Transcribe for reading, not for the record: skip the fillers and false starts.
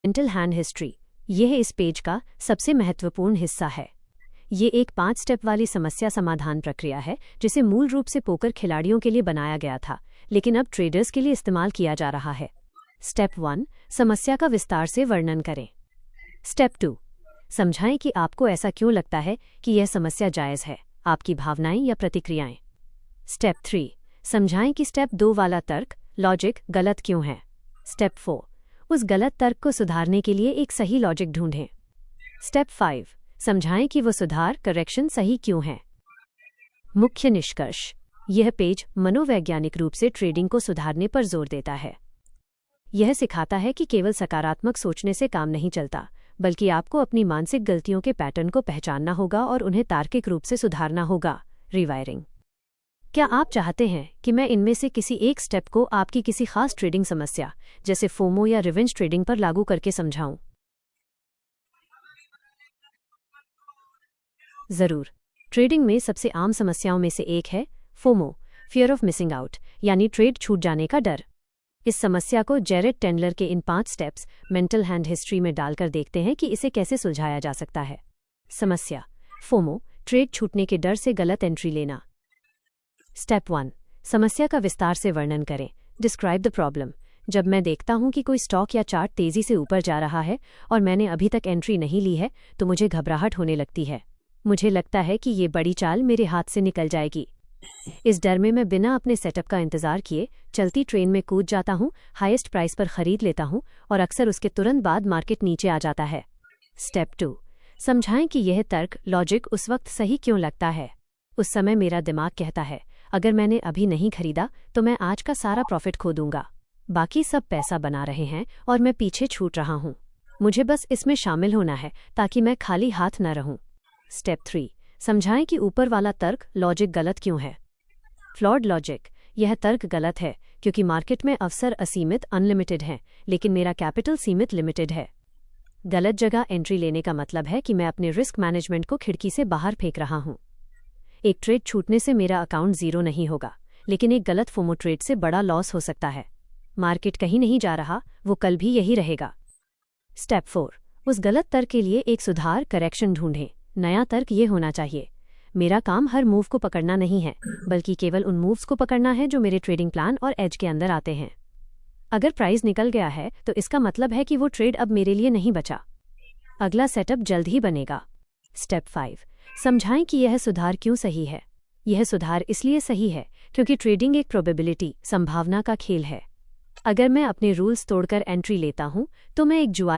Mental hand history यह इस page का सबसे महत्वपूर्ण हिस्सा है। ये एक 5 स्टेप वाली समस्या समाधान प्रक्रिया है जिसे मूल रूप से पोकर खिलाड़ियों के लिए बनाया गया था, लेकिन अब ट्रेडर्स के लिए इस्तेमाल किया जा रहा है। स्टेप 1, समस्या का विस्तार से वर्णन करें। स्टेप 2, समझाएं कि आपको ऐसा क्यों लगता है कि यह समस्या जायज़ है, आपकी भावनाएं या प्रतिक्रियाएं। स्टेप 3, समझाएं कि स्टेप 2 वाला तर्क लॉजिक गलत क्यों है। स्टेप 4, उस गलत तर्क को सुधारने के लिए एक सही लॉजिक ढूंढें। स्टेप 5, समझाएं कि वो सुधार करेक्शन सही क्यों है। मुख्य निष्कर्ष, यह पेज मनोवैज्ञानिक रूप से ट्रेडिंग को सुधारने पर जोर देता है। यह सिखाता है कि केवल सकारात्मक सोचने से काम नहीं चलता, बल्कि आपको अपनी मानसिक गलतियों के पैटर्न को पहचानना होगा और उन्हें तार्किक रूप से सुधारना होगा। रिवायरिंग। क्या आप चाहते हैं कि मैं इनमें से किसी एक स्टेप को आपकी किसी खास ट्रेडिंग समस्या जैसे फोमो या रिवेंज ट्रेडिंग पर लागू करके समझाऊं? जरूर। ट्रेडिंग में सबसे आम समस्याओं में से एक है FOMO, fear of missing out, यानी ट्रेड छूट जाने का डर। इस समस्या को जेरेड टेंडलर के इन 5 स्टेप्स मेंटल हैंड हिस्ट्री में डालकर देखते हैं कि इसे कैसे सुलझाया जा सकता है। समस्या फोमो, ट्रेड छूटने के डर से गलत एंट्री लेना। स्टेप 1, समस्या का विस्तार से वर्णन करें। Describe the problem. जब मैं देखता हूं कि कोई स्टॉक या चार्ट तेजी से ऊपर जा रहा है और मैंने अभी तक एंट्री नहीं ली है, तो मुझे घबराहट होने लगती है। मुझे लगता है कि ये बड़ी चाल मेरे हाथ से निकल जाएगी। इस डर में मैं बिना अपने सेटअप का इंतजार किए चलती ट्रेन में कूद जाता हूं, हाईएस्ट प्राइस पर खरीद लेता हूं और अक्सर उसके तुरंत बाद मार्केट नीचे आ जाता है। स्टेप 2, समझाएं कि यह तर्क लॉजिक उस वक्त सही क्यों लगता है। उस समय मेरा दिमाग कहता है, अगर मैंने अभी नहीं खरीदा तो मैं आज का सारा प्रॉफिट खो दूंगा। बाकी सब पैसा बना रहे हैं और मैं पीछे छूट रहा हूं। मुझे बस इसमें शामिल होना है ताकि मैं खाली हाथ न रहूं। स्टेप 3, समझाएं कि ऊपर वाला तर्क लॉजिक गलत क्यों है। फ्लॉड लॉजिक, यह तर्क गलत है क्योंकि मार्केट में अवसर असीमित अनलिमिटेड हैं, लेकिन मेरा कैपिटल सीमित लिमिटेड है। गलत जगह एंट्री लेने का मतलब है कि मैं अपने रिस्क मैनेजमेंट को खिड़की से बाहर फेंक रहा हूं। एक ट्रेड छूटने से मेरा अकाउंट जीरो नहीं होगा, लेकिन एक गलत फोमो ट्रेड से बड़ा लॉस हो सकता है। मार्केट कहीं नहीं जा रहा, वो कल भी यही रहेगा। स्टेप 4, उस गलत तर्क के लिए एक सुधार करेक्शन ढूंढें। नया तर्क ये होना चाहिए, मेरा काम हर मूव को पकड़ना नहीं है, बल्कि केवल उन मूव्स को पकड़ना है जो मेरे ट्रेडिंग प्लान और एज के अंदर आते हैं। अगर प्राइस निकल गया है तो इसका मतलब है कि वो ट्रेड अब मेरे लिए नहीं बचा। अगला सेटअप जल्द ही बनेगा। स्टेप 5, समझाएं कि यह सुधार क्यों सही है। यह सुधार इसलिए सही है क्योंकि ट्रेडिंग एक प्रोबेबिलिटी संभावना का खेल है। अगर मैं अपने रूल्स तोड़कर एंट्री लेता हूं तो मैं एक जुआ